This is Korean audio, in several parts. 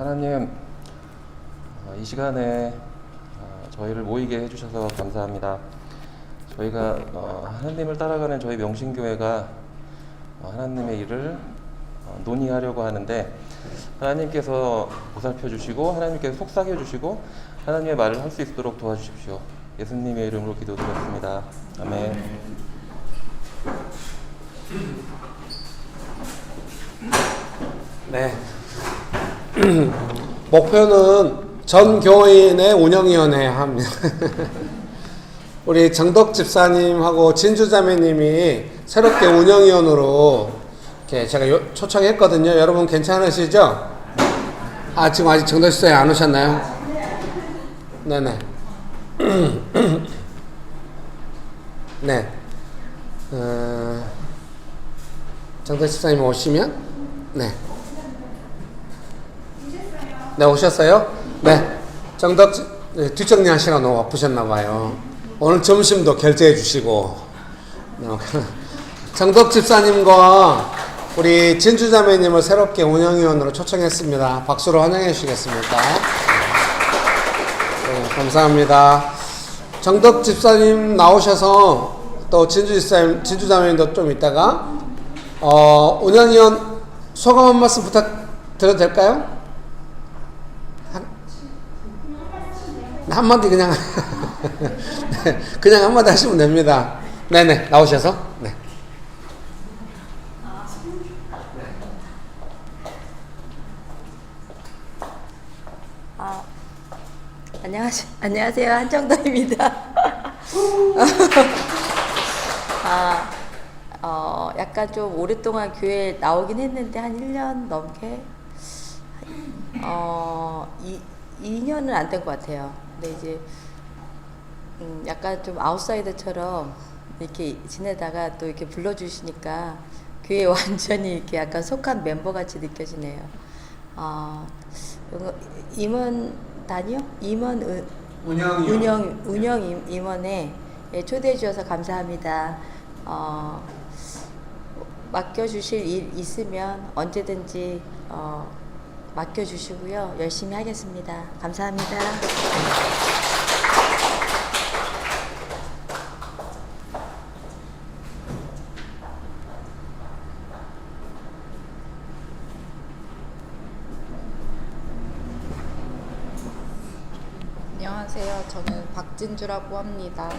하나님, 이 시간에 저희를 모이게 해주셔서 감사합니다. 저희가 하나님을 따라가는 저희 명신교회가 하나님의 일을 논의하려고 하는데 하나님께서 보살펴 주시고 하나님께서 속삭여 주시고 하나님의 말을 할 수 있도록 도와주십시오. 예수님의 이름으로 기도드렸습니다. 아멘. 네. 목표는 전 교인의 운영위원회 합니다. 우리 정덕 집사님하고 진주자매님이 새롭게 운영위원으로 이렇게 제가 초청했거든요. 여러분 괜찮으시죠? 지금 아직 정덕 집사님 안 오셨나요? 네네. 네. 정덕 집사님 오시면 네. 네, 오셨어요? 네. 정덕, 뒷정리할 시간 너무 바쁘셨나봐요. 오늘 점심도 결제해 주시고. 정덕 집사님과 우리 진주자매님을 새롭게 운영위원으로 초청했습니다. 박수로 환영해 주시겠습니까? 네, 감사합니다. 정덕 집사님 나오셔서 또 진주자매님도 좀 이따가, 운영위원 소감 한 말씀 부탁드려도 될까요? 한마디 그냥 그냥 한마디 하시면 됩니다. 네네, 나오셔서. 네. 안녕하세요. 한정도입니다. 약간 좀 오랫동안 교회에 나오긴 했는데 한 1년 넘게 2년은 안 된 것 같아요. 근데 이제 약간 좀 아웃사이더처럼 이렇게 지내다가 또 이렇게 불러주시니까 교회에 완전히 이렇게 약간 속한 멤버같이 느껴지네요. 임원단이요? 운영 임원에 초대해 주셔서 감사합니다. 맡겨주실 일 있으면 언제든지 맡겨주시고요. 열심히 하겠습니다. 감사합니다. 안녕하세요. 저는 박진주라고 합니다.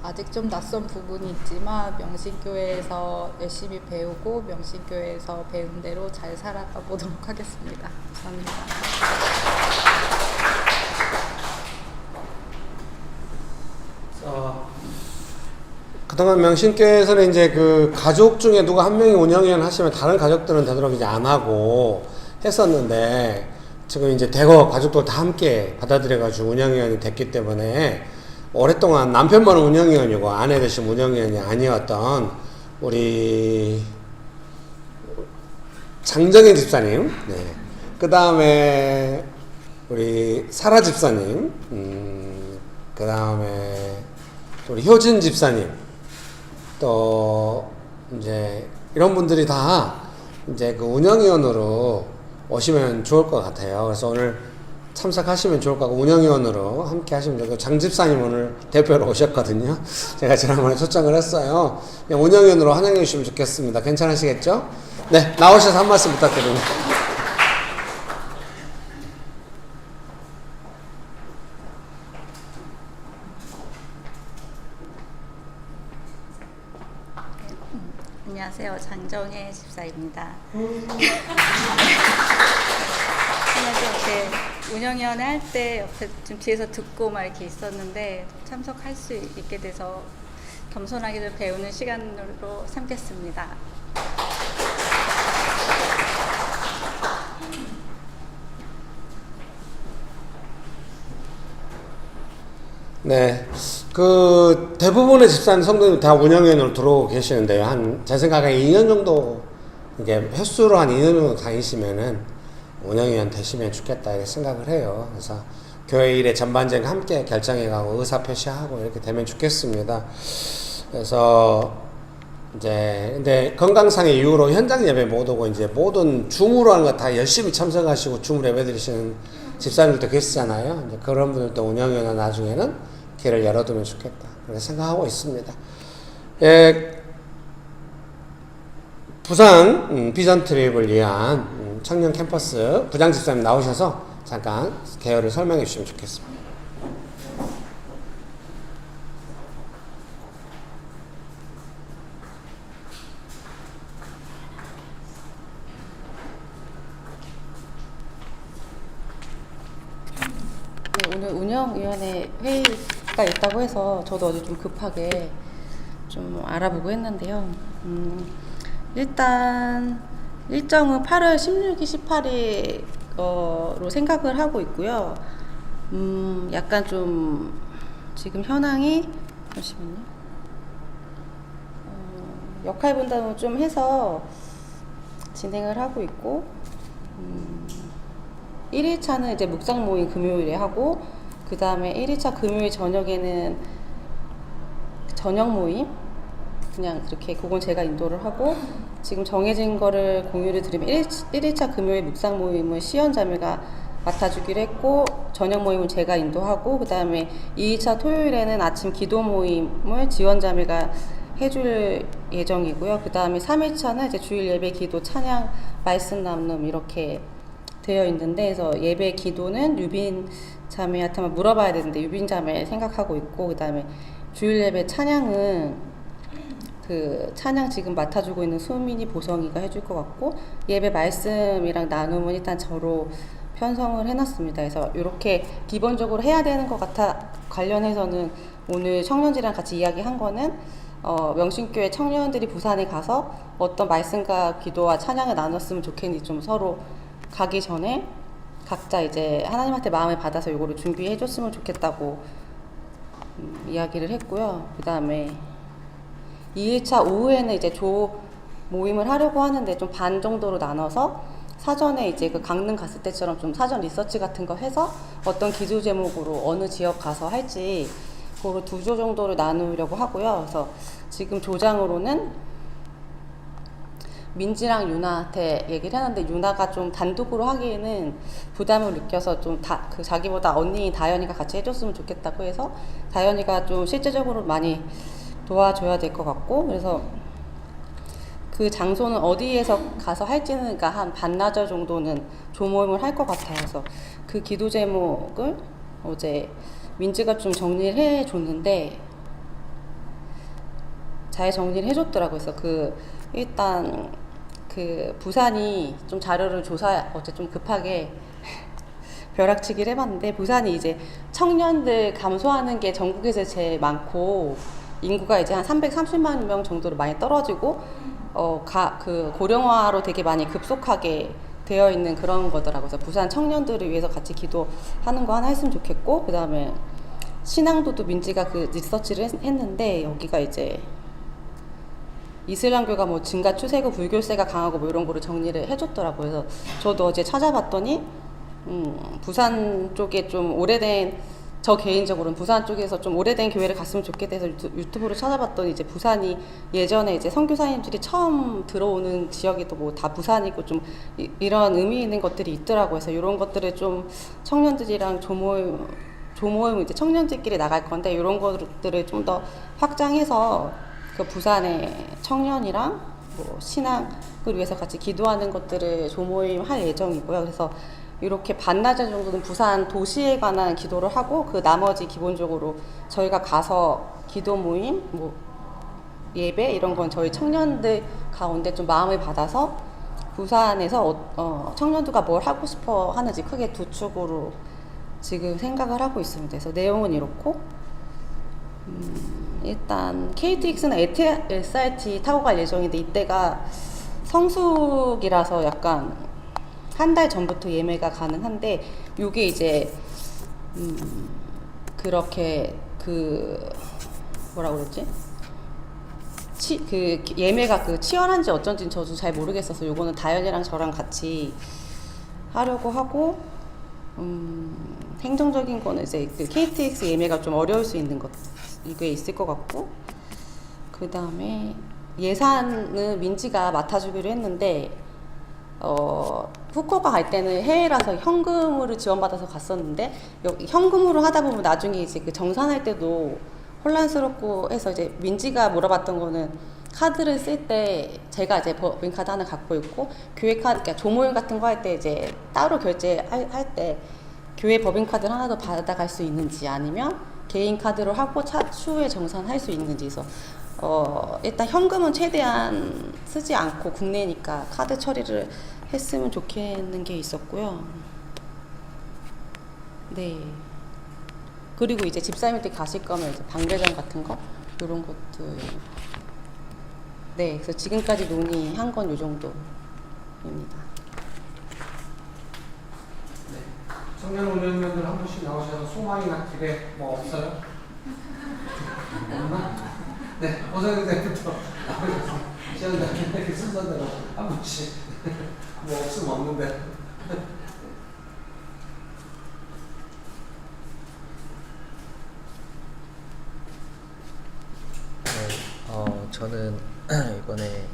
아직 좀 낯선 부분이 있지만 명신교회에서 열심히 배우고 명신교회에서 배운 대로 잘 살아가 보도록 하겠습니다. 감사합니다. 그동안 명신교회에서는 이제 그 가족 중에 누가 한 명이 운영위원 하시면 다른 가족들은 되도록 이제 안 하고 했었는데 지금 이제 대거 가족들 다 함께 받아들여가지고 운영위원이 됐기 때문에 오랫동안 남편만 운영위원이고 아내 대신 운영위원이 아니었던 우리 장정혜 집사님, 네. 그 다음에 우리 사라 집사님, 그 다음에 우리 효진 집사님, 또 이제 이런 분들이 다 이제 그 운영위원으로 오시면 좋을 것 같아요. 그래서 오늘 참석하시면 좋을 것 같고 운영위원으로 함께 하시면 되고 장 집사님 오늘 대표로 오셨거든요. 제가 지난번에 초청을 했어요. 그냥 운영위원으로 환영해 주시면 좋겠습니다. 괜찮으시겠죠? 네, 나오셔서 한 말씀 부탁드립니다. 안녕하세요. 장정혜 집사입니다. 운영위원회 할 때 옆에 좀 뒤에서 듣고 막 이렇게 있었는데 참석할 수 있게 돼서 겸손하게 좀 배우는 시간으로 삼겠습니다. 네, 그 대부분의 집사님 성도님 다 운영위원으로 들어오고 계시는데요. 제 생각에 2년 정도 이게 횟수로 한 2년 정도 다니시면은 운영위원 되시면 좋겠다 이렇게 생각을 해요. 그래서 교회 일에 전반적인 함께 결정해가고 의사표시하고 이렇게 되면 좋겠습니다. 그래서 이제 근데 건강상의 이유로 현장 예배 못 오고 이제 모든 줌으로 하는 거 다 열심히 참석하시고 줌으로 예배 드리시는 집사님들도 계시잖아요. 이제 그런 분들도 운영위원회 나중에는 길을 열어두면 좋겠다. 그렇게 생각하고 있습니다. 예, 부산 비전 트립을 위한 청년 캠퍼스 부장 집사님 나오셔서 잠깐 개요를 설명해 주시면 좋겠습니다. 네, 오늘 운영위원회 회의가 있다고 해서 저도 어제 좀 급하게 좀 알아보고 했는데요. 일단 일정은 8월 16일, 18일로 생각을 하고 있고요. 약간 좀 지금 현황이 잠시만요. 역할 분담을 좀 해서 진행을 하고 있고 1일차는 이제 묵상 모임 금요일에 하고 그 다음에 1일차 금요일 저녁에는 저녁 모임 그냥 그렇게 그건 제가 인도를 하고 지금 정해진 거를 공유를 드리면 1일차 금요일 묵상 모임은 시연자매가 맡아주기로 했고 저녁 모임은 제가 인도하고 그 다음에 2일차 토요일에는 아침 기도 모임을 지원자매가 해줄 예정이고요. 그 다음에 3일차는 이제 주일 예배 기도 찬양 말씀 나눔 이렇게 되어 있는데 그래서 예배 기도는 유빈 자매한테 한번 물어봐야 되는데 유빈 자매 생각하고 있고 그 다음에 주일 예배 찬양은 그 찬양 지금 맡아주고 있는 수민이 보성이가 해줄 것 같고 예배 말씀이랑 나눔은 일단 저로 편성을 해놨습니다. 그래서 이렇게 기본적으로 해야 되는 것 같아 관련해서는 오늘 청년들이랑 같이 이야기한 거는 명신교회 청년들이 부산에 가서 어떤 말씀과 기도와 찬양을 나눴으면 좋겠는지 좀 서로 가기 전에 각자 이제 하나님한테 마음을 받아서 요거를 준비해 줬으면 좋겠다고 이야기를 했고요. 그 다음에 2일차 오후에는 이제 조 모임을 하려고 하는데 좀 반 정도로 나눠서 사전에 이제 그 강릉 갔을 때처럼 좀 사전 리서치 같은 거 해서 어떤 기조 제목으로 어느 지역 가서 할지 그거 2조 정도를 나누려고 하고요. 그래서 지금 조장으로는 민지랑 유나한테 얘기를 했는데 유나가 좀 단독으로 하기에는 부담을 느껴서 좀 그 자기보다 언니인 다현이가 같이 해줬으면 좋겠다고 해서 다현이가 좀 실제적으로 많이 도와줘야 될 것 같고 그래서 그 장소는 어디에서 가서 할지는 그러니까 한 반나절 정도는 조모임을 할 것 같아요. 그래서 그 기도 제목을 어제 민지가 좀 정리를 해줬는데 잘 정리를 해줬더라고요. 그래서 일단 부산이 좀 자료를 어제 좀 급하게 벼락치기를 해봤는데 부산이 이제 청년들 감소하는 게 전국에서 제일 많고 인구가 이제 한 330만 명 정도로 많이 떨어지고 고령화로 되게 많이 급속하게 되어 있는 그런 거더라고요. 그래서 부산 청년들을 위해서 같이 기도하는 거 하나 했으면 좋겠고 그 다음에 신앙도도 민지가 그 리서치를 했는데 여기가 이제 이슬람교가 뭐 증가 추세고 불교세가 강하고 뭐 이런 거를 정리를 해줬더라고요. 그래서 저도 어제 찾아봤더니 부산 쪽에 좀 오래된 저 개인적으로는 부산 쪽에서 좀 오래된 교회를 갔으면 좋겠다 해서 유튜브로 찾아봤더니 이제 부산이 예전에 이제 선교사님들이 처음 들어오는 지역이 또 뭐 다 부산이고 좀 이런 의미 있는 것들이 있더라고요. 그래서 이런 것들을 좀 청년들이랑 조모임 이제 청년들끼리 나갈 건데 이런 것들을 좀 더 확장해서 그 부산의 청년이랑 뭐 신앙을 위해서 같이 기도하는 것들을 조모임 할 예정이고요. 그래서 이렇게 반나절 정도는 부산 도시에 관한 기도를 하고 그 나머지 기본적으로 저희가 가서 기도 모임, 뭐 예배 이런 건 저희 청년들 가운데 좀 마음을 받아서 부산에서 청년들과 뭘 하고 싶어 하는지 크게 두 축으로 지금 생각을 하고 있습니다. 그래서 내용은 이렇고 일단 KTX나 SRT 타고 갈 예정인데 이때가 성수기라서 약간 한 달 전부터 예매가 가능한데 요게 이제 그렇게 뭐라 그러지? 예매가 치열한지 어쩐지 저도 잘 모르겠어서 요거는 다현이랑 저랑 같이 하려고 하고 행정적인 거는 이제 그 KTX 예매가 좀 어려울 수 있는 것 이게 있을 것 같고 그 다음에 예산은 민지가 맡아주기로 했는데 후쿠오카 갈 때는 해외라서 현금으로 지원받아서 갔었는데 현금으로 하다 보면 나중에 이제 그 정산할 때도 혼란스럽고 해서 이제 민지가 물어봤던 거는 카드를 쓸 때 제가 이제 법인카드 하나 갖고 있고 교회 카드, 그러니까 조모임 같은 거 할 때 이제 따로 결제할 때 교회 법인카드를 하나 더 받아갈 수 있는지 아니면 개인 카드로 하고 추후에 정산할 수 있는지. 그래서 일단 현금은 최대한 쓰지 않고 국내니까 카드 처리를 했으면 좋겠는 게 있었고요. 네. 그리고 이제 집사님한테 가실 거면 이제 방배정 같은 거 이런 것들. 네. 그래서 지금까지 논의한 건 요 정도입니다. 네. 청년 운영위원들 한 분씩 나오셔서 소망이나 기대 뭐 없어요? 없나? 네, 오선생님부터 나오셔서 시원하게 이렇게 순서대로 한 분씩 뭐 없으면 없는데. 네, 저는 이번에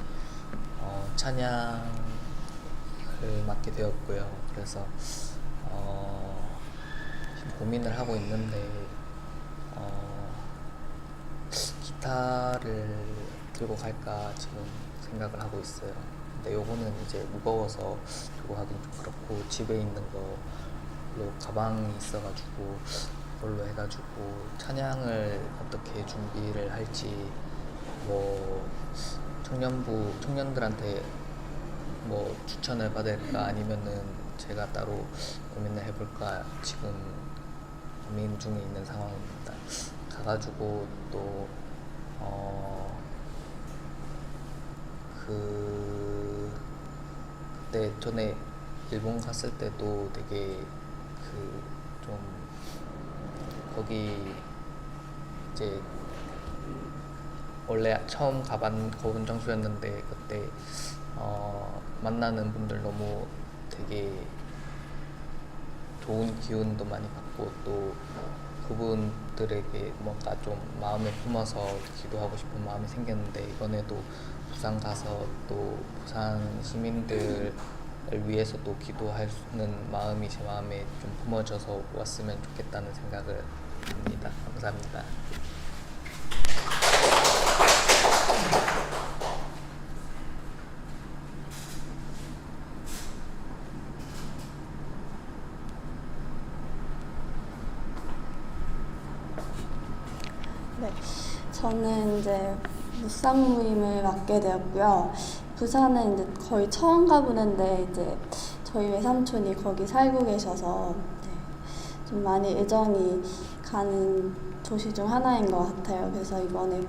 찬양을 맡게 되었고요. 그래서 지금 고민을 하고 있는데 기타를 들고 갈까 지금 생각을 하고 있어요. 근데 요거는 이제 무거워서 들고 가긴 좀 그렇고 집에 있는 걸로 가방이 있어가지고 그걸로 해가지고 찬양을 어떻게 준비를 할지 뭐 청년들한테 뭐 추천을 받을까 아니면은 제가 따로 고민을 해볼까 지금 고민 중에 있는 상황입니다. 가가지고 또 그때 전에 일본 갔을 때도 되게 좀 거기 이제 원래 처음 가본 장소였는데 그때 만나는 분들 너무 되게 좋은 기운도 많이 받고 또 그분들에게 뭔가 좀 마음에 품어서 기도하고 싶은 마음이 생겼는데 이번에도 부산 가서 또 부산 시민들을 위해서 또 기도하는 마음이 제 마음에 좀 품어져서 왔으면 좋겠다는 생각을 합니다. 감사합니다. 네, 저는 이제 묵상 모임을 맡게 되었고요. 부산은 이제 거의 처음 가보는데 이제 저희 외삼촌이 거기 살고 계셔서 좀 많이 애정이 가는 도시 중 하나인 것 같아요. 그래서 이번에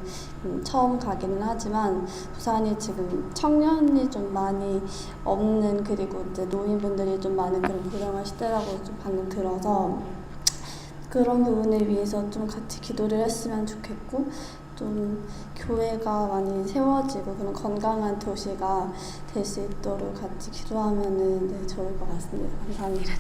처음 가기는 하지만 부산이 지금 청년이 좀 많이 없는, 그리고 이제 노인분들이 좀 많은 그런 불행한 시대라고 좀 방금 들어서 그런 부분을 위해서 좀 같이 기도를 했으면 좋겠고, 좀 교회가 많이 세워지고 그런 건강한 도시가 될 수 있도록 같이 기도하면은 좋을 것 같습니다. 감사합니다.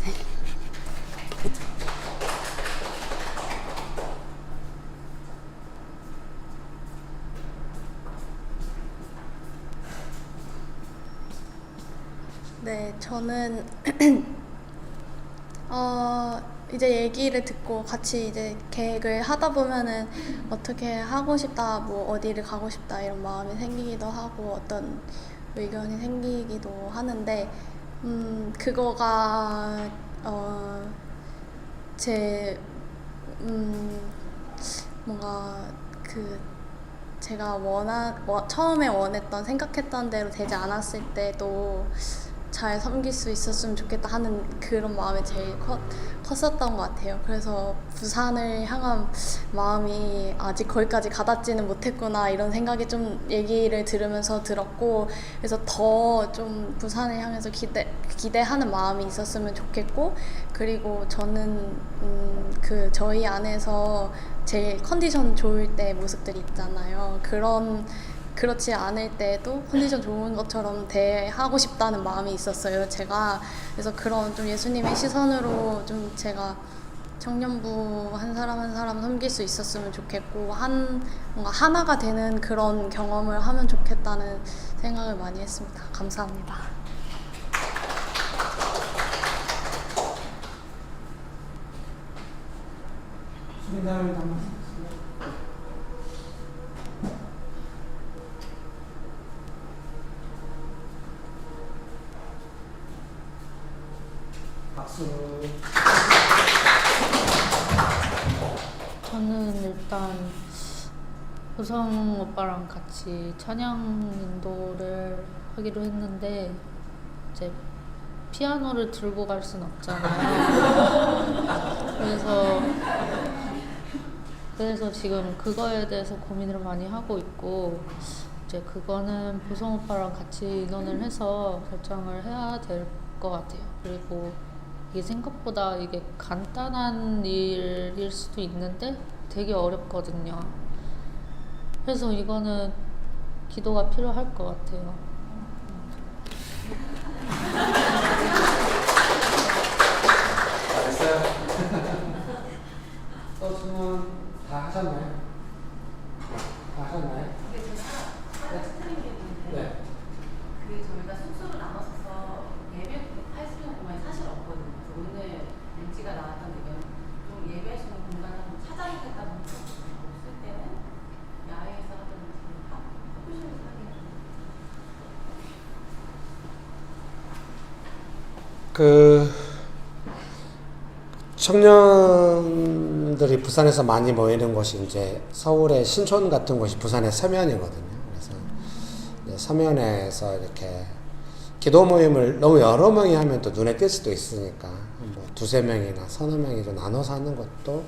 네, 저는 이제 얘기를 듣고 같이 이제 계획을 하다 보면은 어떻게 하고 싶다, 뭐 어디를 가고 싶다 이런 마음이 생기기도 하고 어떤 의견이 생기기도 하는데 그거가 제 뭔가 제가 처음에 원했던 생각했던 대로 되지 않았을 때도 잘 섬길 수 있었으면 좋겠다 하는 그런 마음이 제일 컸었던 것 같아요. 그래서 부산을 향한 마음이 아직 거기까지 가닿지는 못했구나 이런 생각이 좀 얘기를 들으면서 들었고, 그래서 더 좀 부산을 향해서 기대하는 마음이 있었으면 좋겠고, 그리고 저는 저희 안에서 제일 컨디션 좋을 때 모습들이 있잖아요. 그렇지 않을 때도 컨디션 좋은 것처럼 대하고 싶다는 마음이 있었어요, 제가. 그래서 그런 좀 예수님의 시선으로 좀 제가 청년부 한 사람 한 사람 섬길 수 있었으면 좋겠고 뭔가 하나가 되는 그런 경험을 하면 좋겠다는 생각을 많이 했습니다. 감사합니다. 박수. 저는 일단 효성 오빠랑 같이 찬양 인도를 하기로 했는데 이제 피아노를 들고 갈 순 없잖아요. 그래서 지금 그거에 대해서 고민을 많이 하고 있고 이제 그거는 보성 오빠랑 같이 의논을 해서 결정을 해야 될 것 같아요. 그리고 이게 생각보다 이게 간단한 일일 수도 있는데 되게 어렵거든요. 그래서 이거는 기도가 필요할 것 같아요. 잘했어요. 또 질문 다 하셨나요? 다 하셨나요? 네. 그 저희가 숙소를 나눠서 예배할 수 있는 공간이 사실 없거든요. 그래서 오늘 렌지가 나왔던 의견 좀 예배할 수 있는 공간을 한번 찾아야겠다는 생각이 없을 때는 야외에서 하든지 커피숍에서 하긴 그 청년들이 부산에서 많이 모이는 곳이 이제 서울의 신촌 같은 곳이 부산의 서면이거든요. 그래서 이제 서면에서 이렇게 기도 모임을 너무 여러 명이 하면 또 눈에 띌 수도 있으니까 뭐 두세 명이나 서너 명이 좀 나눠서 하는 것도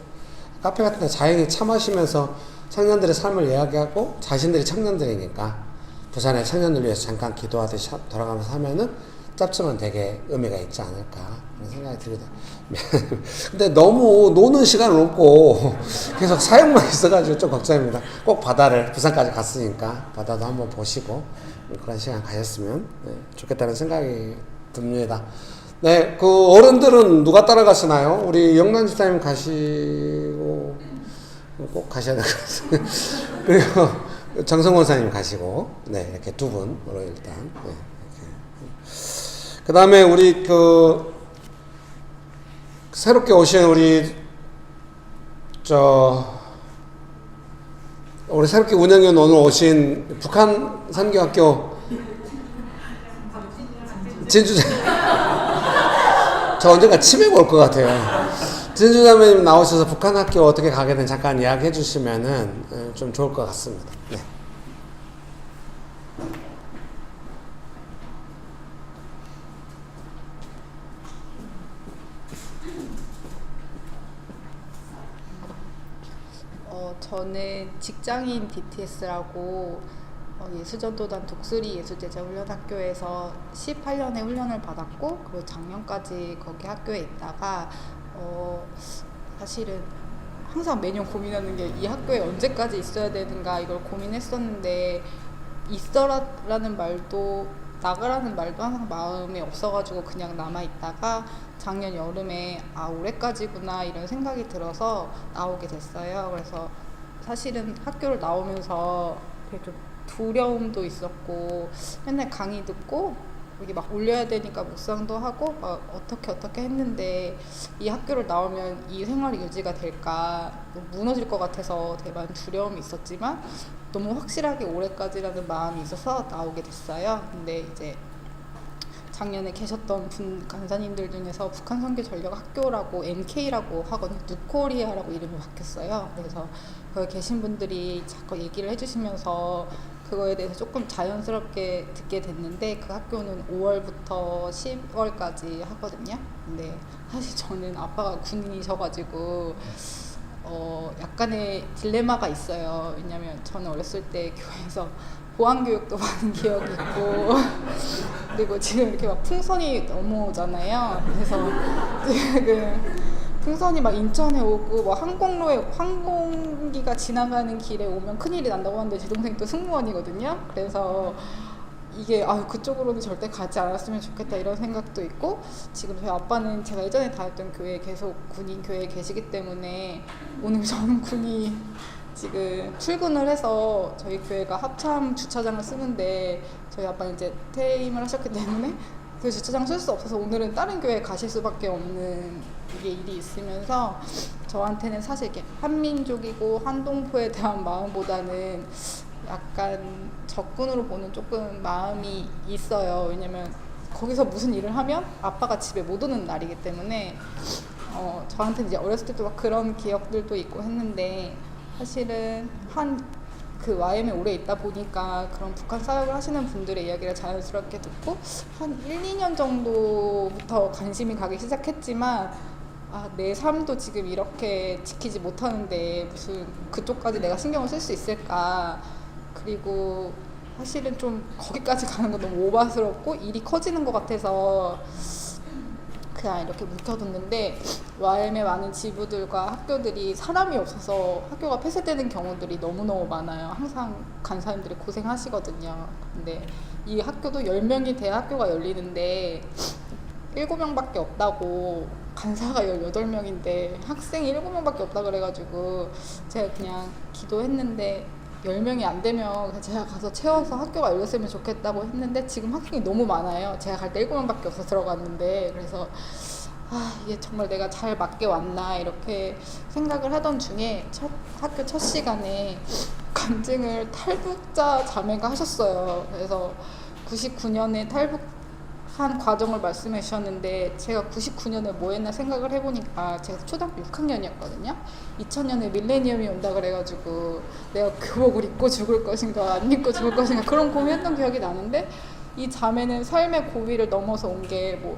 카페 같은 데 자연히 차 마시면서 청년들의 삶을 이야기하고 자신들이 청년들이니까 부산의 청년들 위해서 잠깐 기도하듯이 돌아가면서 하면은 짧지만 되게 의미가 있지 않을까 그런 생각이 듭니다. 근데 너무 노는 시간은 없고 계속 사역만 있어가지고 좀 걱정입니다. 꼭 바다를 부산까지 갔으니까 바다도 한번 보시고 그런 시간 가셨으면 좋겠다는 생각이 듭니다. 네, 그 어른들은 누가 따라가시나요? 우리 영란 집사님 가시고 꼭 가셔야 될 것 같습니다. 그리고 정성 원사님 가시고 네 이렇게 두 분으로 일단. 네. 그 다음에 우리 새롭게 오신 우리 새롭게 운영해 오늘 오신 북한 선교학교 진주자 저 언젠가 치매가 올 것 같아요. 진주자매님 나오셔서 북한 학교 어떻게 가게 된 잠깐 이야기해 주시면은 좀 좋을 것 같습니다. 네. 저는 직장인 DTS라고 예수전도단 독수리 예수제자훈련학교에서 18년에 훈련을 받았고 그리고 작년까지 거기 학교에 있다가 사실은 항상 매년 고민하는 게 이 학교에 언제까지 있어야 되는가 이걸 고민했었는데 있어라라는 말도 나가라는 말도 항상 마음에 없어가지고 그냥 남아있다가 작년 여름에 올해까지구나 이런 생각이 들어서 나오게 됐어요. 그래서 사실은 학교를 나오면서 되게 좀 두려움도 있었고 맨날 강의 듣고 여기 막 올려야 되니까 묵상도 하고 막 어떻게 했는데 이 학교를 나오면 이 생활이 유지가 될까 무너질 것 같아서 되게 많은 두려움이 있었지만 너무 확실하게 올해까지라는 마음이 있어서 나오게 됐어요. 근데 이제 작년에 계셨던 간사님들 중에서 북한 선교 전력 학교라고 NK라고 하거든요. 누코리아라고 이름이 바뀌었어요. 그래서 거기 계신 분들이 자꾸 얘기를 해주시면서 그거에 대해서 조금 자연스럽게 듣게 됐는데 그 학교는 5월부터 10월까지 하거든요. 근데 사실 저는 아빠가 군인이셔가지고 약간의 딜레마가 있어요. 왜냐면 저는 어렸을 때 교회에서 보안교육도 받은 기억이 있고 그리고 지금 이렇게 막 풍선이 넘어오잖아요. 그래서 지금 풍선이 막 인천에 오고 막 항공기가 지나가는 길에 오면 큰일이 난다고 하는데 제 동생이 또 승무원이거든요. 그래서 이게 그쪽으로는 절대 가지 않았으면 좋겠다 이런 생각도 있고, 지금 저희 아빠는 제가 예전에 다녔던 교회에 계속 군인 교회에 계시기 때문에 오늘 저는 군이 지금 출근을 해서 저희 교회가 합참 주차장을 쓰는데 저희 아빠는 이제 퇴임을 하셨기 때문에 그 주차장 쓸 수 없어서 오늘은 다른 교회에 가실 수밖에 없는 이게 일이 있으면서 저한테는 사실 이렇게 한민족이고 한동포에 대한 마음보다는 약간 적군으로 보는 조금 마음이 있어요. 왜냐면 거기서 무슨 일을 하면 아빠가 집에 못 오는 날이기 때문에 저한테는 이제 어렸을 때도 막 그런 기억들도 있고 했는데, 사실은 그 YM에 오래 있다 보니까 그런 북한 사역을 하시는 분들의 이야기를 자연스럽게 듣고 한 1, 2년 정도부터 관심이 가기 시작했지만, 내 삶도 지금 이렇게 지키지 못하는데 무슨 그쪽까지 내가 신경을 쓸 수 있을까. 그리고 사실은 좀 거기까지 가는 건 너무 오바스럽고 일이 커지는 것 같아서 그냥 이렇게 묵혀뒀는데, YM의 많은 지부들과 학교들이 사람이 없어서 학교가 폐쇄되는 경우들이 너무너무 많아요. 항상 간사님들이 고생하시거든요. 근데 이 학교도 10명이 돼야 학교가 열리는데 7명밖에 없다고, 간사가 18명인데 학생이 7명밖에 없다 그래가지고 제가 그냥 기도했는데 10명이 안 되면 그냥 제가 가서 채워서 학교가 열렸으면 좋겠다고 했는데, 지금 학생이 너무 많아요. 제가 갈 때 7명밖에 없어 들어갔는데, 그래서 이게 정말 내가 잘 맞게 왔나 이렇게 생각을 하던 중에 학교 첫 시간에 간증을 탈북자 자매가 하셨어요. 그래서 99년에 탈북한 과정을 말씀해 주셨는데, 제가 99년에 뭐 했나 생각을 해보니까 제가 초등학교 6학년이었거든요. 2000년에 밀레니엄이 온다 그래가지고 내가 교복을 입고 죽을 것인가 안 입고 죽을 것인가 그런 고민했던 기억이 나는데, 이 자매는 삶의 고비를 넘어서 온 게 뭐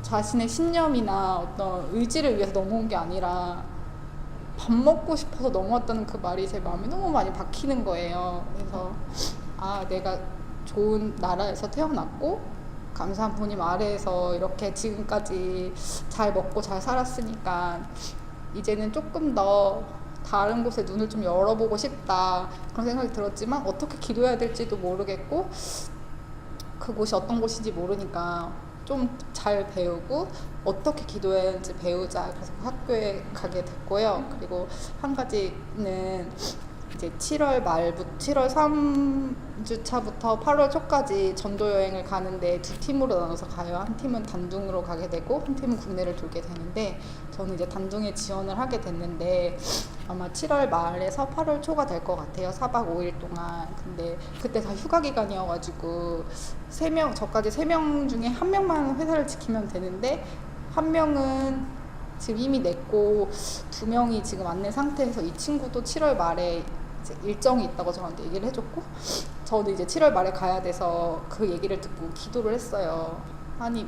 자신의 신념이나 어떤 의지를 위해서 넘어온 게 아니라 밥 먹고 싶어서 넘어왔다는 그 말이 제 마음에 너무 많이 박히는 거예요. 그래서 내가 좋은 나라에서 태어났고 감사한 부모님 아래에서 이렇게 지금까지 잘 먹고 잘 살았으니까 이제는 조금 더 다른 곳에 눈을 좀 열어보고 싶다 그런 생각이 들었지만, 어떻게 기도해야 될지도 모르겠고 그곳이 어떤 곳인지 모르니까 좀 잘 배우고 어떻게 기도해야 하는지 배우자. 그래서 그 학교에 가게 됐고요. 그리고 한 가지는 이제 7월 3주차부터 8월 초까지 전도 여행을 가는데 두 팀으로 나눠서 가요. 한 팀은 단둥으로 가게 되고 한 팀은 국내를 돌게 되는데, 저는 이제 단둥에 지원을 하게 됐는데 아마 7월 말에서 8월 초가 될 것 같아요. 4박 5일 동안. 근데 그때 다 휴가 기간이어가지고 저까지 3명 중에 1명만 회사를 지키면 되는데, 1명은 지금 이미 냈고 2명이 지금 안 낸 상태에서 이 친구도 7월 말에 이제 일정이 있다고 저한테 얘기를 해줬고, 저는 이제 7월 말에 가야 돼서 그 얘기를 듣고 기도를 했어요. 아니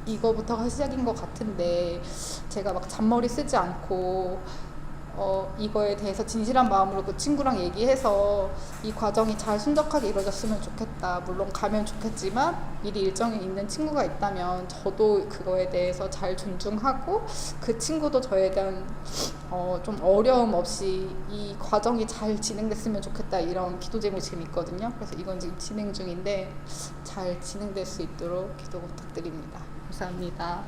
이거부터가 시작인 것 같은데 제가 막 잔머리 쓰지 않고 이거에 대해서 진실한 마음으로 그 친구랑 얘기해서 이 과정이 잘 순적하게 이루어졌으면 좋겠다. 물론 가면 좋겠지만 미리 일정이 있는 친구가 있다면 저도 그거에 대해서 잘 존중하고 그 친구도 저에 대한 좀 어려움 없이 이 과정이 잘 진행됐으면 좋겠다, 이런 기도 제목이 지금 있거든요. 그래서 이건 지금 진행 중인데 잘 진행될 수 있도록 기도 부탁드립니다. 감사합니다.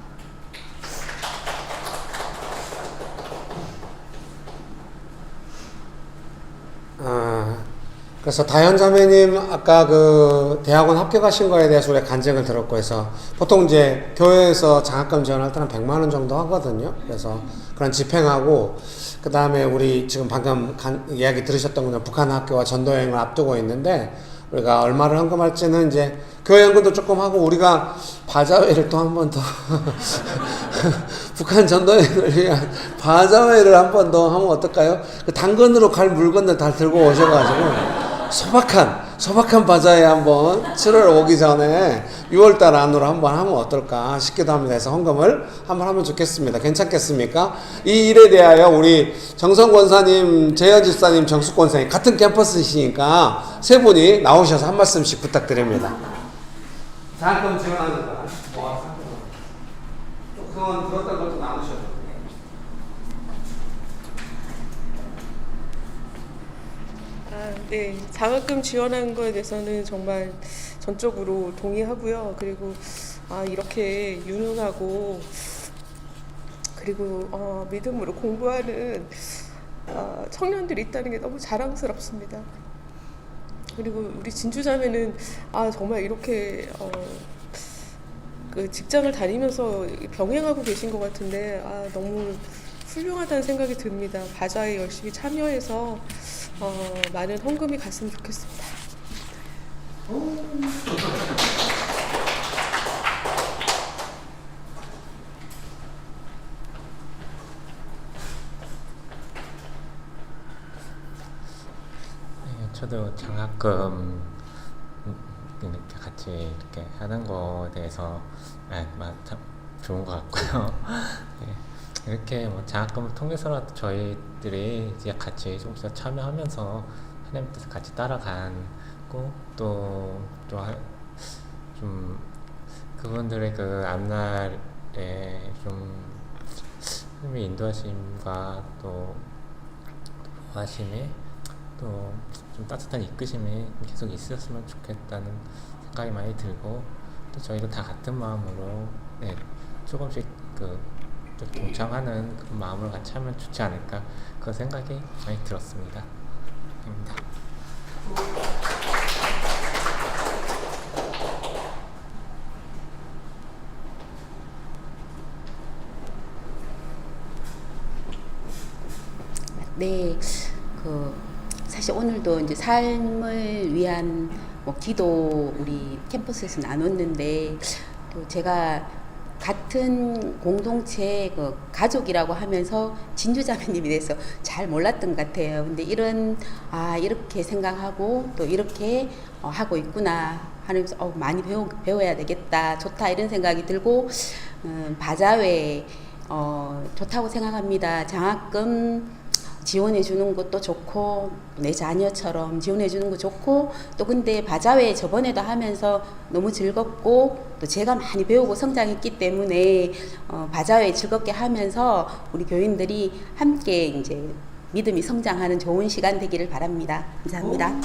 그래서 다현 자매님 아까 그 대학원 합격하신 거에 대해서 우리가 간증을 들었고 해서, 보통 이제 교회에서 장학금 지원할 때는 100만 원 정도 하거든요. 그래서 그런 집행하고, 그 다음에 우리 지금 방금 이야기 들으셨던 분은 북한 학교와 전도 여행을 앞두고 있는데, 우리가 얼마를 헌금할지는 이제 교회 연금도 조금 하고, 우리가 바자회를 또 한 번 더 북한 전도여행을 위한 바자회를 한 번 더 하면 어떨까요? 그 당근으로 갈 물건들 다 들고 오셔가지고 소박한 바자회 한번 7월 오기 전에 6월달 안으로 한번 하면 어떨까 싶기도 합니다. 그래서 헌금을 한번 하면 좋겠습니다. 괜찮겠습니까? 이 일에 대하여 우리 정성 권사님, 재현 집사님, 정숙 권사님 같은 캠퍼스이시니까 세 분이 나오셔서 한 말씀씩 부탁드립니다. 장학금 지원하는 거 그건 들었던 것도 나누셔도. 네. 장학금 지원한 거에 대해서는 정말 전적으로 동의하고요. 그리고 이렇게 유능하고 그리고 믿음으로 공부하는 청년들이 있다는 게 너무 자랑스럽습니다. 그리고 우리 진주자매는 정말 이렇게 그 직장을 다니면서 병행하고 계신 것 같은데 너무 훌륭하다는 생각이 듭니다. 바자회 열심히 참여해서 많은 헌금이 갔으면 좋겠습니다. 저도 장학금 이렇게 같이 이렇게 하는 거에 대해서 참 좋은 것 같고요. 예, 이렇게 뭐 장학금을 통해서라도 저희들이 이제 같이 조금씩 더 참여하면서 하나님 뜻을 같이 따라가고 또 좀 그분들의 그 앞날에 좀 하나님의 인도하심과 또 보호하심이 또 좀 따뜻한 이끄심이 계속 있었으면 좋겠다는 생각이 많이 들고 또 저희도 다 같은 마음으로 조금씩 또 동참하는 그런 마음을 같이 하면 좋지 않을까 그런 생각이 많이 들었습니다. 입니다. 네, 사실 오늘도 이제 삶을 위한 기도 우리 캠퍼스에서 나눴는데 또 제가 같은 공동체 가족이라고 하면서 진주자매님에 대해서 잘 몰랐던 것 같아요. 근데 이렇게 생각하고 또 이렇게 하고 있구나 하면서 많이 배워야 되겠다, 좋다 이런 생각이 들고 바자회 좋다고 생각합니다. 장학금 지원해 주는 것도 좋고 내 자녀처럼 지원해 주는 거 좋고 또 근데 바자회 저번에도 하면서 너무 즐겁고 또 제가 많이 배우고 성장했기 때문에 바자회 즐겁게 하면서 우리 교인들이 함께 이제 믿음이 성장하는 좋은 시간 되기를 바랍니다. 감사합니다.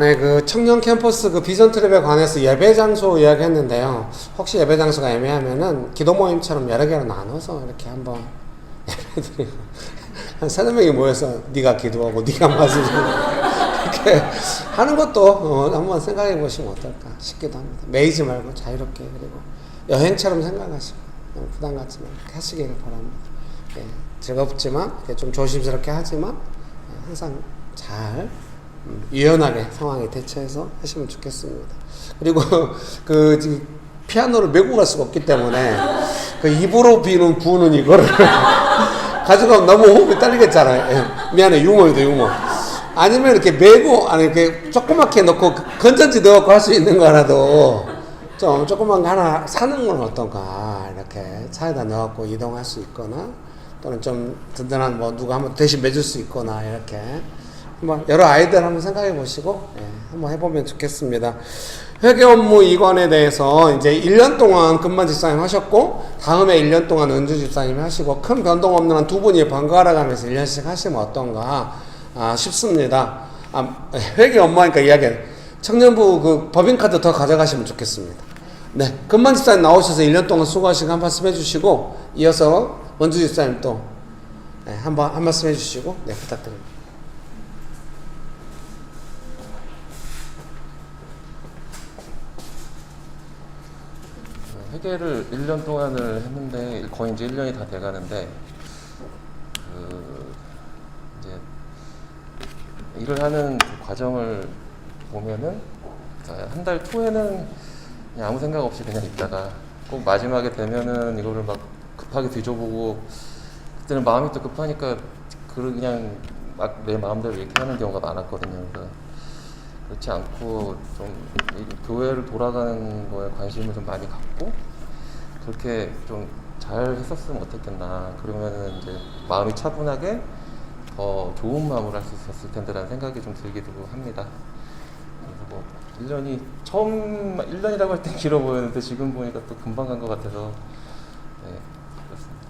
네, 그 청년 캠퍼스 그 비전 트랩에 관해서 예배 장소 이야기했는데요. 혹시 예배 장소가 애매하면은 기도 모임처럼 여러 개로 나눠서 이렇게 한번 예배드리고 한 3-4명이 모여서 네가 기도하고 네가 말씀하고 이렇게 하는 것도 한번 생각해 보시면 어떨까 싶기도 합니다. 매이지 말고 자유롭게 그리고 여행처럼 생각하시고 부담 갖지 말고 하시기를 바랍니다. 즐겁지만 좀 조심스럽게 하지만 항상 잘 유연하게 상황에 대처해서 하시면 좋겠습니다. 그리고 지금 피아노를 메고 갈 수가 없기 때문에 입으로 비는 부는 이거를 가져가면 너무 호흡이 딸리겠잖아요. 미안해, 유머입니다, 유머. 아니면 이렇게 메고 이렇게 조그맣게 넣고 건전지 넣어갖고 할 수 있는 거라도 좀 조그만 거 하나 사는 건 어떤가, 이렇게 차에다 넣어갖고 이동할 수 있거나 또는 좀 든든한 누가 한번 대신 매줄 수 있거나 이렇게 여러 아이디어를 한번 생각해 보시고 한번 해보면 좋겠습니다. 회계 업무 이관에 대해서 이제 1년 동안 금만 집사님 하셨고 다음에 1년 동안 은주 집사님 하시고 큰 변동 없는 한 두 분이 번갈아 가면서 1년씩 하시면 어떤가 싶습니다. 회계 업무하니까 이야기해. 청년부 그 법인카드 더 가져가시면 좋겠습니다. 네, 금만 집사님 나오셔서 1년 동안 수고하시고 한 말씀 해주시고 이어서 원주 집사님 또 한 말씀 해주시고 부탁드립니다. 회계를 1년 동안을 했는데 거의 이제 1년이 다 돼가는데 이제 일을 하는 그 과정을 보면은 한 달 초에는 그냥 아무 생각 없이 그냥 있다가 꼭 마지막에 되면은 이거를 막 급하게 뒤져보고 그때는 마음이 또 급하니까 그냥 막 내 마음대로 이렇게 하는 경우가 많았거든요. 그러니까 그렇지 않고 좀 교회를 돌아가는 거에 관심을 좀 많이 갖고 그렇게 좀 잘 했었으면 어땠겠나. 그러면은 이제 마음이 차분하게 더 좋은 마음으로 할 수 있었을 텐데라는 생각이 좀 들기도 합니다. 그래서 1년이 처음 1년이라고 할 때 길어 보였는데 지금 보니까 또 금방 간 것 같아서 그렇습니다.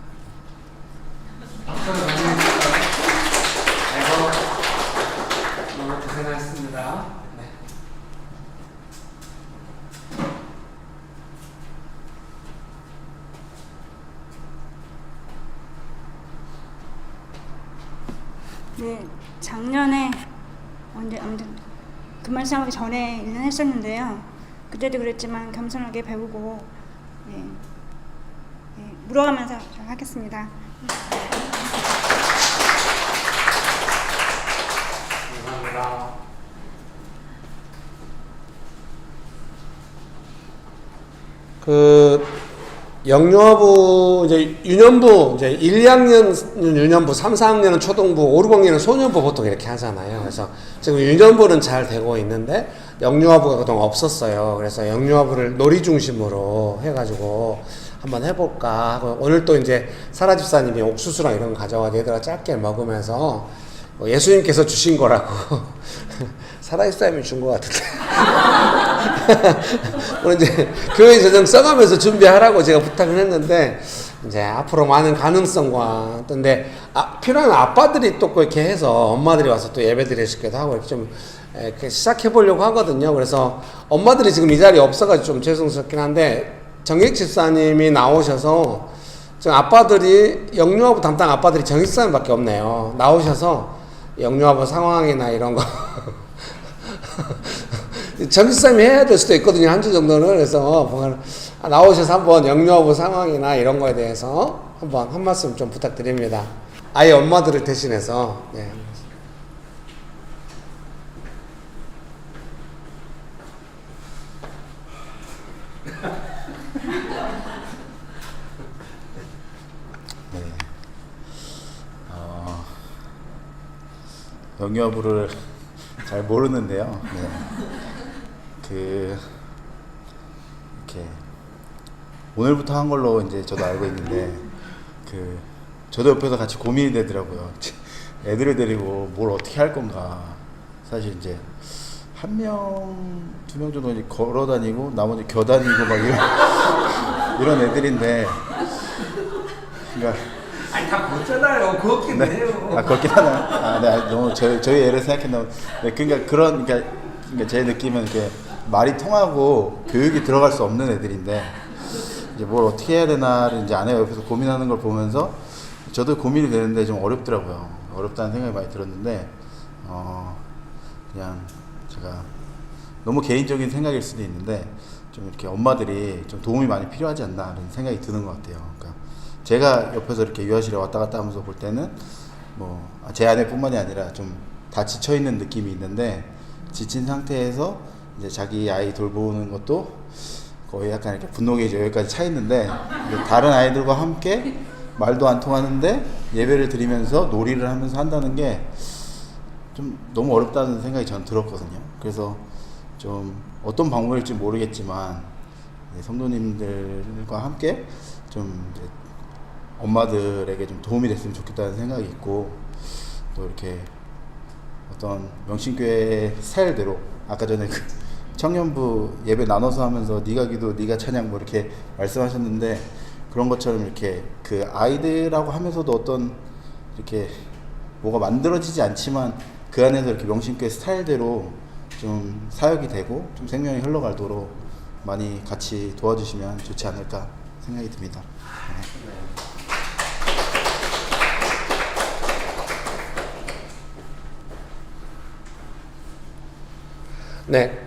네, 작년에 아무튼 금만상하기 전에 1년 했었는데요. 그때도 그랬지만 겸손하게 배우고 물어가면서 하겠습니다. 감사합니다. 그 영유아부 이제 유년부 이제 1, 2학년 유년부, 3, 4학년은 초등부, 5, 6학년은 소년부 보통 이렇게 하잖아요. 그래서 지금 유년부는 잘 되고 있는데 영유아부가 그동안 없었어요. 그래서 영유아부를 놀이 중심으로 해가지고 한번 해볼까 하고 오늘 또 이제 사라 집사님이 옥수수랑 이런 거 가져와서 얘들아 짧게 먹으면서 예수님께서 주신 거라고 사라 집사님이 준 것 같은데 오늘 이제 교회 전형 써가면서 준비하라고 제가 부탁을 했는데 이제 앞으로 많은 가능성과 근데 필요한 아빠들이 또 이렇게 해서 엄마들이 와서 또 예배 드리기도 하고 이렇게 좀 이렇게 시작해 보려고 하거든요. 그래서 엄마들이 지금 이 자리에 없어가지고 좀 죄송스럽긴 한데 정익 집사님이 나오셔서 지금 아빠들이 영유아부 담당 아빠들이 정익 집사님밖에 없네요. 나오셔서 영유아부 상황이나 이런 거 정익 집사님이 해야 될 수도 있거든요. 한 주 정도는. 그래서 나오셔서 한번 영유아부 상황이나 이런 거에 대해서 한번 한 말씀 좀 부탁드립니다. 아예 엄마들을 대신해서. 네. 영유아부를 잘 모르는데요. 네. 이렇게 오늘부터 한 걸로 이제 저도 알고 있는데 저도 옆에서 같이 고민이 되더라고요. 애들을 데리고 뭘 어떻게 할 건가. 사실 이제 한 명, 2명 정도 이제 걸어 다니고 나머지 겨 다니고 막 이런 애들인데, 그러니까 아니 다 걷잖아요. 걷긴 해요. 걷긴 하나요? 네, 너무 저희 애를 생각했나. 네, 그러니까 제 느낌은 이렇게 말이 통하고 교육이 들어갈 수 없는 애들인데 이제 뭘 어떻게 해야 되나를 이제 아내가 옆에서 고민하는 걸 보면서 저도 고민이 되는데 좀 어렵더라고요. 어렵다는 생각이 많이 들었는데 그냥 제가 너무 개인적인 생각일 수도 있는데 좀 이렇게 엄마들이 좀 도움이 많이 필요하지 않나 이런 생각이 드는 것 같아요. 그러니까 제가 옆에서 이렇게 유아실에 왔다 갔다 하면서 볼 때는 뭐 제 아내뿐만이 아니라 좀 다 지쳐 있는 느낌이 있는데 지친 상태에서 이제 자기 아이 돌보는 것도 거의 약간 이렇게 분노가 이제 여기까지 차 있는데 다른 아이들과 함께 말도 안 통하는데 예배를 드리면서 놀이를 하면서 한다는 게 좀 너무 어렵다는 생각이 저는 들었거든요. 그래서 좀 어떤 방법일지 모르겠지만 성도님들과 함께 좀 이제 엄마들에게 좀 도움이 됐으면 좋겠다는 생각이 있고 또 이렇게 어떤 명신교회 스타일대로 아까 전에 그 청년부 예배 나눠서 하면서 네가 기도 네가 찬양 뭐 이렇게 말씀하셨는데 그런 것처럼 이렇게 그 아이들하고 하면서도 어떤 이렇게 뭐가 만들어지지 않지만 그 안에서 이렇게 명신교회 스타일대로 좀 사역이 되고 좀 생명이 흘러가도록 많이 같이 도와주시면 좋지 않을까 생각이 듭니다. 네,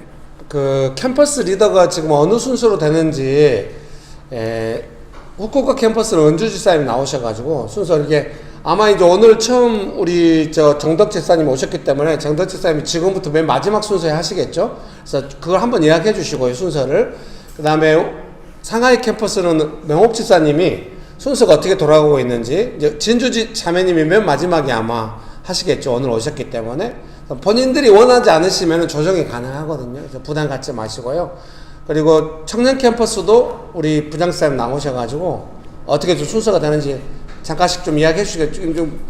그 캠퍼스 리더가 지금 어느 순서로 되는지 후쿠오카 캠퍼스는 은주 집사님 나오셔가지고 순서 이게 아마 이제 오늘 처음 우리 정덕 집사님 오셨기 때문에 정덕 집사님이 지금부터 맨 마지막 순서에 하시겠죠. 그래서 그걸 한번 이야기해 주시고요, 순서를. 그 다음에 상하이 캠퍼스는 명옥 집사님이 순서가 어떻게 돌아가고 있는지 이제 진주 자매님이 맨 마지막에 아마 하시겠죠. 오늘 오셨기 때문에 본인들이 원하지 않으시면 조정이 가능하거든요. 그래서 부담 갖지 마시고요. 그리고 청년 캠퍼스도 우리 부장사님 나오셔가지고 어떻게 좀 순서가 되는지 잠깐씩 좀 이야기해 주시겠죠. 좀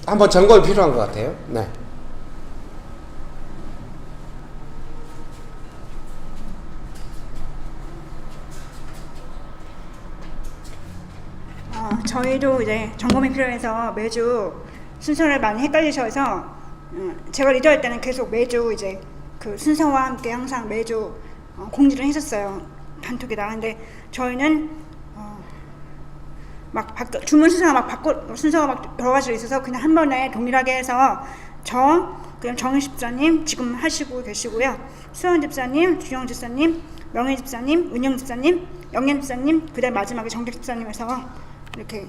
한번 점검이 필요한 것 같아요. 네. 저희도 이제 점검이 필요해서 매주 순서를 많이 헷갈리셔서 제가 리더할 때는 계속 매주 이제 그 순서와 함께 항상 매주 공지를 했었어요. 단톡에다. 근데 저희는 주문 순서가 순서가 막 여러 가지로 있어서 그냥 한 번에 동일하게 해서 그냥 정은 집사님 지금 하시고 계시고요. 수원 집사님, 주영 집사님, 명예 집사님, 은영 집사님, 영현 집사님, 그다음 마지막에 정택 집사님 해서 이렇게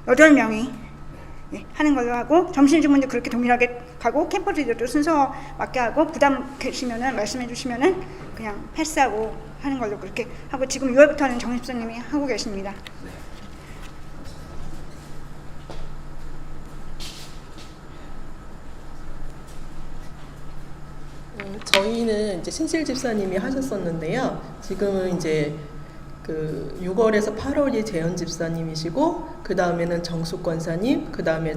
8명이 하는 걸로 하고, 점심 주문도 그렇게 동일하게 가고, 캠퍼스 리더도 순서 맞게 하고, 부담 계시면은 말씀해 주시면은 그냥 패스하고 하는 걸로 그렇게 하고, 지금 6월부터는 정 집사님이 하고 계십니다. 저희는 이제 신실 집사님이 하셨었는데요. 지금은 이제 그 6월에서 8월이 재현 집사님이시고, 그 다음에는 정숙 권사님, 그 다음에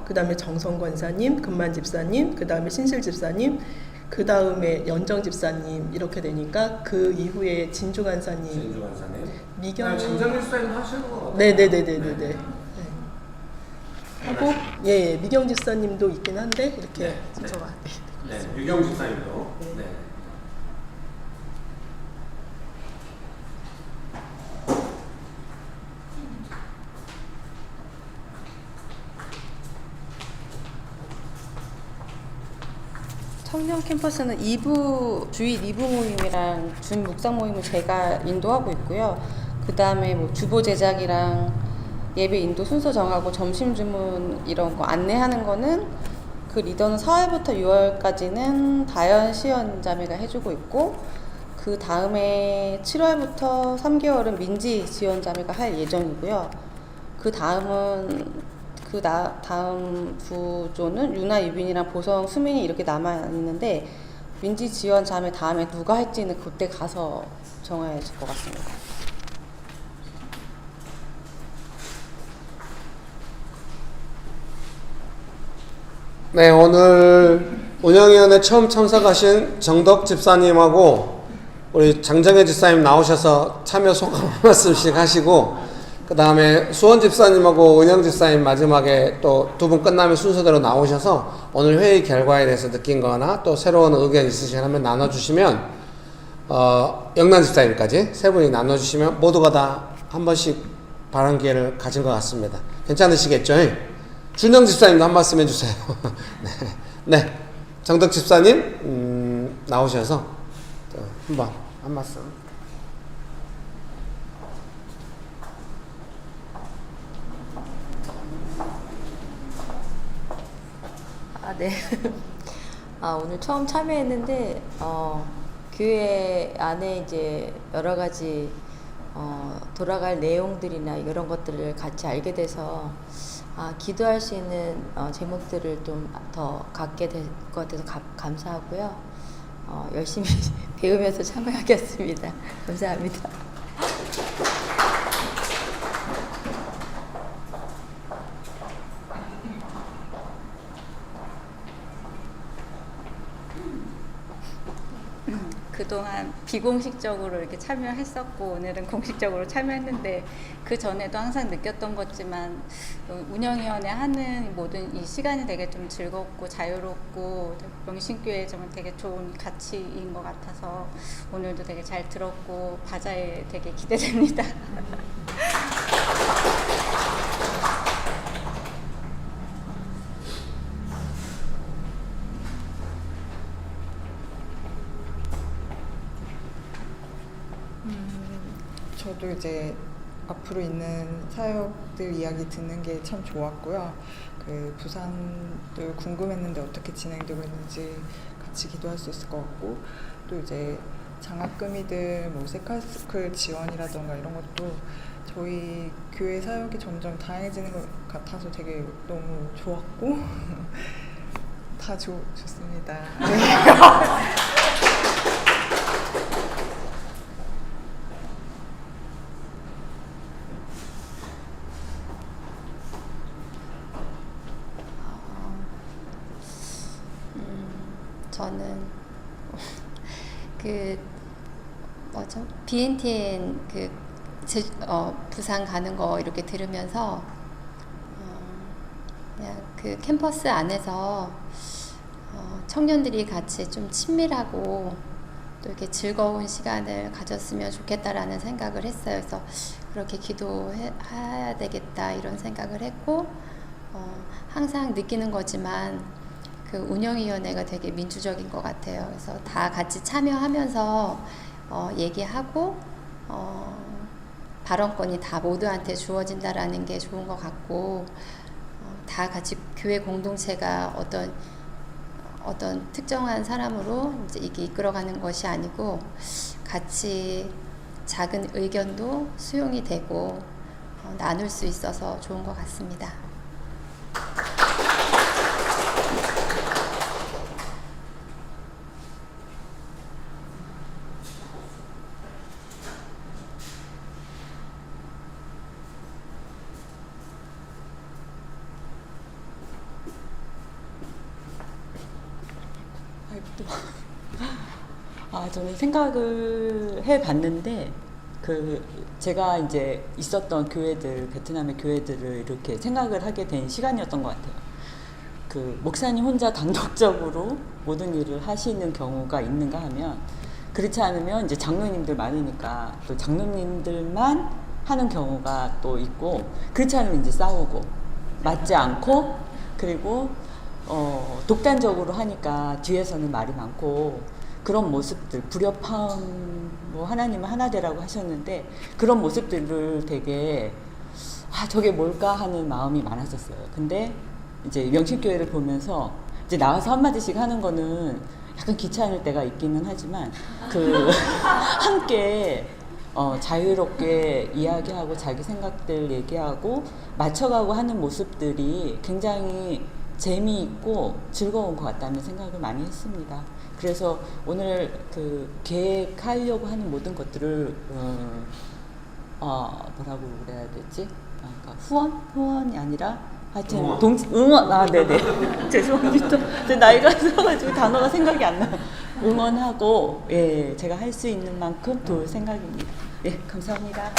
그 다음에 정성 권사님, 금만 집사님, 그 다음에 신실 집사님, 그 다음에 연정 집사님, 이렇게 되니까 그 이후에 진주 권사님, 미경 정정 집사님 하시는 거 같아요. 네네네네네. 하고 미경 집사님도 있긴 한데 이렇게 순서가 유경 집사님도. 네. 청년 캠퍼스는 주일 2부 모임이랑 준 묵상 모임을 제가 인도하고 있고요. 그 다음에 뭐 주보 제작이랑 예배 인도 순서 정하고 점심 주문 이런 거 안내하는 거는 그 리더는 4월부터 6월까지는 다현 시연 자매가 해주고 있고, 그 다음에 7월부터 3개월은 민지 지원 자매가 할 예정이고요. 그 다음은 다음 부조는 유나, 유빈이랑 보성, 수민이 이렇게 남아 있는데, 민지 지원 자매 다음에 누가 할지는 그때 가서 정해야 될 것 같습니다. 네, 오늘 운영위원회 처음 참석하신 정덕 집사님하고 우리 장정혜 집사님 나오셔서 참여 소감 한 말씀씩 하시고, 그 다음에 수원 집사님하고 은영 집사님 마지막에 또 두 분 끝나면 순서대로 나오셔서 오늘 회의 결과에 대해서 느낀 거나 또 새로운 의견 있으시면 나눠주시면, 영란 집사님까지 세 분이 나눠주시면 모두가 다 한 번씩 발언 기회를 가진 것 같습니다. 괜찮으시겠죠? 준영 집사님도 한 말씀 해주세요. 네. 정덕 집사님 나오셔서 한 말씀. 네. 오늘 처음 참여했는데 교회 안에 이제 여러 가지 돌아갈 내용들이나 이런 것들을 같이 알게 돼서 기도할 수 있는 제목들을 좀 더 갖게 될 것 같아서 감사하고요. 열심히 배우면서 참여하겠습니다. 감사합니다. 그동안 비공식적으로 이렇게 참여했었고, 오늘은 공식적으로 참여했는데, 그 전에도 항상 느꼈던 거지만 운영위원회 하는 모든 이 시간이 되게 좀 즐겁고 자유롭고 명신교회 좀 되게 좋은 가치인 것 같아서 오늘도 되게 잘 들었고 바자회 되게 기대됩니다. 저도 이제 앞으로 있는 사역들 이야기 듣는 게 참 좋았고요. 그 부산도 궁금했는데 어떻게 진행되고 있는지 같이 기도할 수 있을 것 같고, 또 이제 장학금이들 뭐 세카스쿨 지원이라던가 이런 것도 저희 교회 사역이 점점 다양해지는 것 같아서 되게 너무 좋았고 다 좋습니다. 네. 저는 BNTN 부산 가는 거 이렇게 들으면서 그냥 그 캠퍼스 안에서 청년들이 같이 좀 친밀하고 또 이렇게 즐거운 시간을 가졌으면 좋겠다라는 생각을 했어요. 그래서 그렇게 기도해야 되겠다 이런 생각을 했고 항상 느끼는 거지만 그 운영위원회가 되게 민주적인 것 같아요. 그래서 다 같이 참여하면서 얘기하고 발언권이 다 모두한테 주어진다라는 게 좋은 것 같고 다 같이 교회 공동체가 어떤 특정한 사람으로 이제 이게 이끌어가는 것이 아니고 같이 작은 의견도 수용이 되고 나눌 수 있어서 좋은 것 같습니다. 저는 생각을 해봤는데 제가 이제 있었던 교회들, 베트남의 교회들을 이렇게 생각을 하게 된 시간이었던 것 같아요. 목사님 혼자 단독적으로 모든 일을 하시는 경우가 있는가 하면, 그렇지 않으면 이제 장로님들 많으니까 또 장로님들만 하는 경우가 또 있고, 그렇지 않으면 이제 싸우고 맞지 않고, 그리고 독단적으로 하니까 뒤에서는 말이 많고, 그런 모습들, 불협화음, 하나님은 하나되라고 하셨는데 그런 모습들을 되게 저게 뭘까 하는 마음이 많았었어요. 근데 이제 명실교회를 보면서 이제 나와서 한마디씩 하는 거는 약간 귀찮을 때가 있기는 하지만 함께 자유롭게 이야기하고 자기 생각들 얘기하고 맞춰가고 하는 모습들이 굉장히 재미있고 즐거운 것 같다는 생각을 많이 했습니다. 그래서 오늘 계획하려고 하는 모든 것들을 뭐라고 그래야 되지? 그러니까 후원이 아니라 하여튼 응원. 네네. 죄송합니다. 나이가 들어가지고 단어가 생각이 안 나요. 응원하고 제가 할 수 있는 만큼 도울 생각입니다. 감사합니다.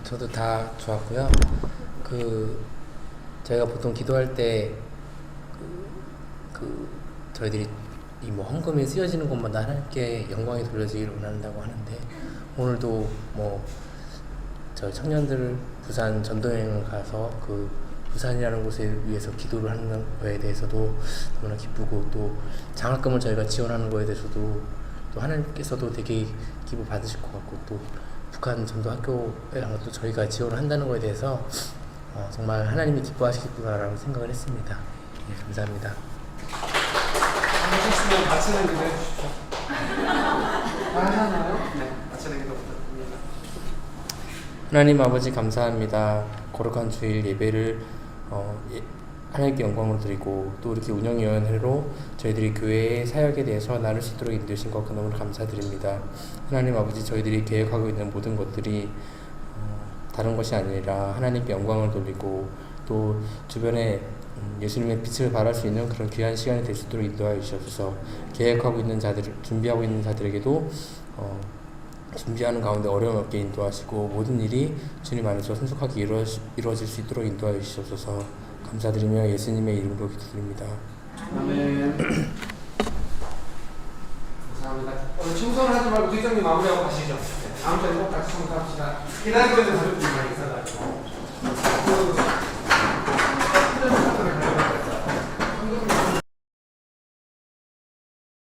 저도 다 좋았고요. 저희가 보통 기도할 때 저희들이 이 헌금이 쓰여지는 곳마다 하나님께 영광이 돌려지기를 원한다고 하는데, 오늘도 저희 청년들 부산 전도여행을 가서 부산이라는 곳에 위해서 기도를 하는 거에 대해서도 너무나 기쁘고, 또 장학금을 저희가 지원하는 거에 대해서도 또 하나님께서도 되게 기부 받으실 것 같고, 또 북한 전도학교랑 또 저희가 지원을 한다는 거에 대해서 정말 하나님이 기뻐하시겠구나라고 생각을 했습니다. 감사합니다. 하셨으면 마치는 기도 해주십시오. 하셨나요? 네, 마치는 기도 부탁드립니다. 하나님 아버지 감사합니다. 거룩한 주일 예배를 하나님께 영광을 드리고, 또 이렇게 운영위원회로 저희들이 교회의 사역에 대해서 나눌 수 있도록 인도하신 것 너무 감사드립니다. 하나님 아버지, 저희들이 계획하고 있는 모든 것들이 다른 것이 아니라 하나님께 영광을 돌리고, 또 주변에 예수님의 빛을 발할 수 있는 그런 귀한 시간이 될 수 있도록 인도하여 주셔서, 계획하고 있는 자들, 준비하고 있는 자들에게도 준비하는 가운데 어려움 없게 인도하시고, 모든 일이 주님 안에서 신속하게 이루어질 수 있도록 인도하여 주셔서 감사드리며 예수님의 이름으로 기도드립니다. 아멘. 감사합니다. 오늘 충성하지 말고 뒷정리 마무리하고 가시죠. 다음 주에 꼭 같이 충성합시다. 기다리고 있는 가족들이 많이 있어가지고.